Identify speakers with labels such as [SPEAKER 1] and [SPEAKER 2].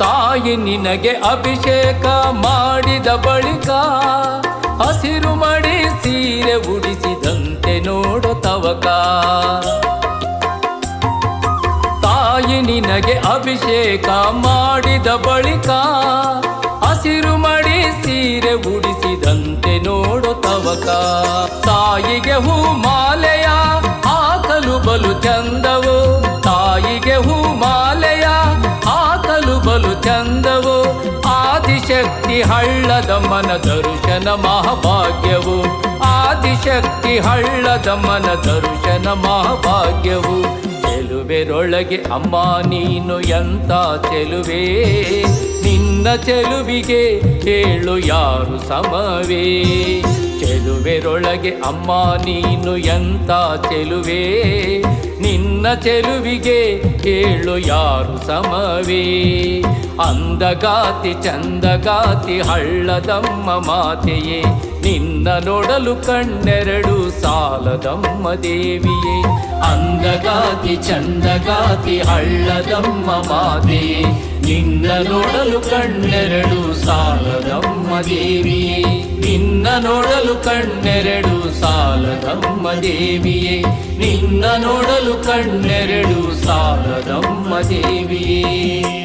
[SPEAKER 1] ತಾಯಿ ನಿನಗೆ ಅಭಿಷೇಕ ಮಾಡಿದ ಬಳಿಕ ಹಸಿರು ಮಡಿ ಸೀರೆ ಉಡಿಸಿದಂತೆ ನೋಡು ತವಕ. ತಾಯಿ ನಿನಗೆ ಅಭಿಷೇಕ ಮಾಡಿದ ಬಳಿಕ ಹಸಿರು ಮಡಿ ಸೀರೆ ಉಡಿಸಿದಂತೆ ನೋಡು ತವಕ. ತಾಯಿಗೆ ಹೂ ಮಾಲೆಯ ಹಾಕಲು ಬಲು ಚಂದವು, ತಾಯಿಗೆ ಹೂ ಮಾಲೆಯ ಹಾಕಲು ಬಲು ಚಂದವು. ಆದಿಶಕ್ತಿ ಹಳ್ಳದಮ್ಮನ ದರ್ಶನ ಮಹಾಭಾಗ್ಯವು, ಆದಿಶಕ್ತಿ ಹಳ್ಳದಮ್ಮನ ದರ್ಶನ ಮಹಾಭಾಗ್ಯವು. ಚೆಲುವೆರೊಳಗೆ ಅಮ್ಮ ನೀನು ಎಂತ ಚೆಲುವೆ, ನಿನ್ನ ಚೆಲುವಿಗೆ ಹೇಳು ಯಾರು ಸಮವೇ. ಚೆಲುವೆರೊಳಗೆ ಅಮ್ಮ ನೀನು ಎಂತ ಚೆಲುವೆ, ನಿನ್ನ ಚೆಲುವಿಗೆ ಹೇಳು ಯಾರು ಸಮವೇ. ಅಂದಗಾತಿ ಚಂದಗಾತಿ ಹಳ್ಳದಮ್ಮ ಮಾತೆಯೇ, ನಿನ್ನ ನೋಡಲು ಕಣ್ಣೆರಡು ಸಾಲದಮ್ಮ ದೇವಿಯೇ. ಅಂದಗಾತಿ ಚಂದಗಾತಿ ಹಳ್ಳದಮ್ಮ ಮಾತೆಯೇ, ನಿನ್ನ ನೋಡಲು ಕಣ್ಣೆರಡು ಸಾಲದಮ್ಮ ದೇವಿಯೇ. ನಿನ್ನ ನೋಡಲು ಕಣ್ಣೆರಡು ಸಾಲದಮ್ಮ ದೇವಿಯೇ, ನಿನ್ನ ನೋಡಲು ಕಣ್ಣೆರಡು ಸಾಲದಮ್ಮ ದೇವಿಯೇ.